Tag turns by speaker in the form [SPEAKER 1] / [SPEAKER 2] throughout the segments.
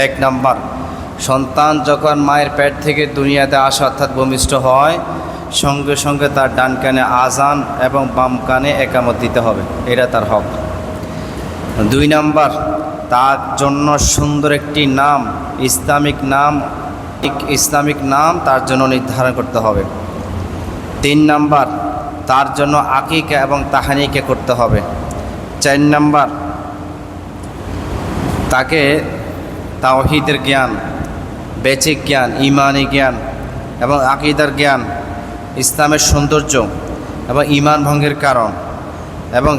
[SPEAKER 1] এক নাম্বার, সন্তান যখন মায়ের পেট থেকে দুনিয়াতে আসে অর্থাৎ ভূমিষ্ঠ হয়, সঙ্গে সঙ্গে তার ডান কানে আজান এবং বাম কানে একামত দিতে হবে, এটা তার হক। দুই নাম্বার, তার জন্য সুন্দর একটি নাম, ইসলামিক নাম তার জন্য নির্ধারণ করতে হবে। তিন নাম্বার, তার জন্য আকিকা এবং তাহানিকা করতে হবে। চার নাম্বার, তাকে তাওহীদের জ্ঞান, বেচিক জ্ঞান, ঈমানি জ্ঞান এবং আকীদার জ্ঞান, ইসলামের সৌন্দর্য এবং ঈমান ভঙ্গের কারণ এবং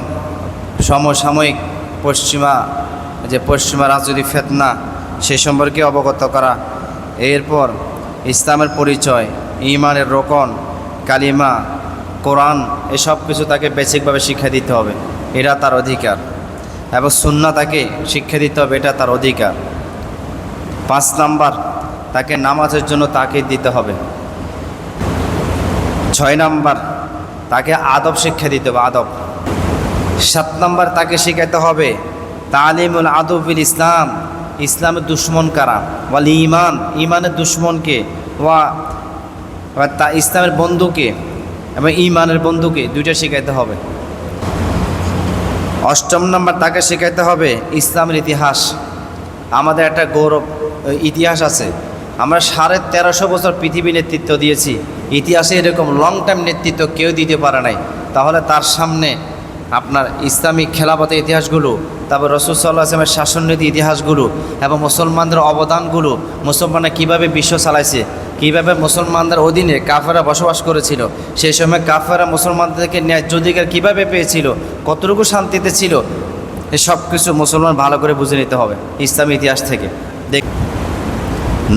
[SPEAKER 1] সমসাময়িক পশ্চিমা রাজনৈতিক ফিতনা সে সম্পর্কে অবগত করা। এরপর ইসলামের পরিচয়, ঈমানের রোকন, কালিমা, কোরআন, এসব কিছু তাকে বেসিকভাবে শিক্ষা দিতে হবে, এটা তার অধিকার। এবং সুন্নাহ তাকে শিক্ষা দিতে হবে, এটা তার অধিকার। 5 নাম্বার, তাকে নামাজের জন্য তাকিদ দিতে হবে। 6 নাম্বার, তাকে আদব শিক্ষা দিতে হবে, আদব। 7 নাম্বার, তাকে শেখাতে হবে তালিমুল আদবিল ইসলাম, ইসলামের দুশ্মন কারা, ওয়াল ঈমান, ঈমানের দুশ্মনকে, তা ইসলামের বন্ধুকে এবং ঈমানের বন্ধুকে, দুইটা শেখাইতে হবে। 8 নাম্বার, তাকে শেখাইতে হবে ইসলামের ইতিহাস। আমাদের একটা গৌরব ইতিহাস আছে, আমরা 1350 বছর পৃথিবী নেতৃত্ব দিয়েছি, ইতিহাসে এরকম লং টাইম নেতৃত্ব কেউ দিতে পারে নাই। তাহলে তার সামনে আপনার ইসলামিক খেলাফতের ইতিহাসগুলো, তারপর রাসূল সাল্লাল্লাহু আলাইহি ওয়াসাল্লামের শাসননীতি ইতিহাসগুলো এবং মুসলমানদের অবদানগুলো, মুসলমানরা কীভাবে বিশ্ব চালাইছে, কীভাবে মুসলমানদের অধীনে কাফেররা বসবাস করেছিল, সেই সময় কাফেররা মুসলমানদেরকে ন্যায্য অধিকার কীভাবে পেয়েছিল, কতটুকু শান্তিতে ছিল, এসব কিছু মুসলমান ভালো করে বুঝে নিতে হবে ইসলামী ইতিহাস থেকে।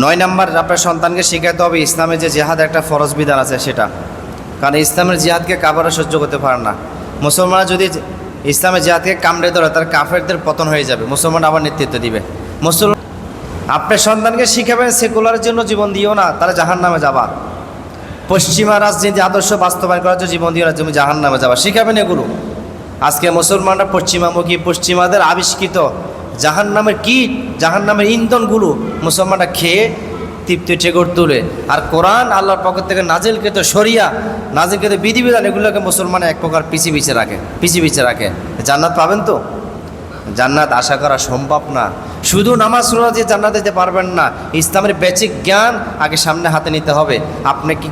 [SPEAKER 1] 9 নাম্বার, আপনার সন্তানকে শেখাতে হবে ইসলামের যে জিহাদ একটা ফরজ বিধান আছে সেটা, কারণ ইসলামের জিহাদকে কাফেররা সহ্য করতে পারে না। মুসলমানরা যদি ইসলামের জিহাদকে কামড়ে ধরে, তার কাফেরদের পতন হয়ে যাবে, মুসলমান আবার নেতৃত্ব দিবে। আপনার সন্তানকে শিখাবেন সেকুলারের জন্য জীবন দিও না, তারা জাহান্নামে যাবা। পশ্চিমা রাজনীতি আদর্শ বাস্তবায়ন করার জন্য জীবন দিও না, তুমি জাহান্নামে যাবা, শিখাবেন এগুলো। আজকে মুসলমানরা পশ্চিমামুখী, পশ্চিমাদের আবিষ্কৃত জাহান্নামের কীট, জাহান্নামের ইন্ধনগুলো মুসলমানরা খেয়ে তৃপ্তি টেগর তুলে, আর কোরআন আল্লাহর পক্ষ থেকে নাজিলকৃত শরিয়া, নাজিলকৃত বিধিবিধান, এগুলোকে মুসলমান এক প্রকার পিছিয়ে রাখে। জান্নাত পাবেন তো? জান্নাত আশা করা সম্ভব না। শুধু নামাজ রোজা দিয়ে জান্নাত দিতে পারবেন না, ইসলামের বেসিক জ্ঞান আগে সামনে হাতে নিতে হবে। আপনি কি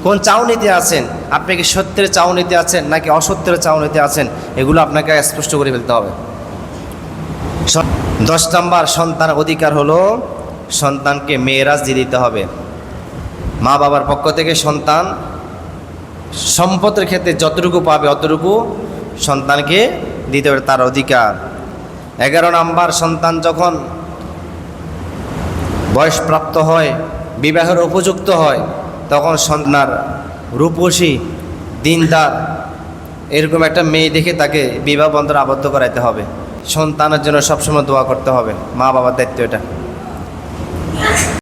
[SPEAKER 1] কোন চাউনিতে আছেন, আপনি কি সত্যের চাউনিতে আছেন নাকি অসত্যের চাউনিতে আছেন, এগুলো আপনাকে স্পষ্ট করে ফেলতে হবে। 10 নাম্বার, সন্তান অধিকার হলো সন্তানকে মেরাজ দিয়ে দিতে হবে। মা বাবার পক্ষ থেকে সন্তান সম্পদের ক্ষেত্রে যতটুকু পাবে অতটুকু সন্তানকে দিতে হবে, তার অধিকার। 11 নাম্বার, সন্তান যখন বয়সপ্রাপ্ত হয়, বিবাহের উপযুক্ত হয়, তখন সন্তান রূপসী, দিনদার এরকম একটা মেয়ে দেখে তাকে বিবাহ বন্ধনে আবদ্ধ করাইতে হবে। সন্তানের জন্য সবসময় দোয়া করতে হবে, মা বাবার দায়িত্ব এটা।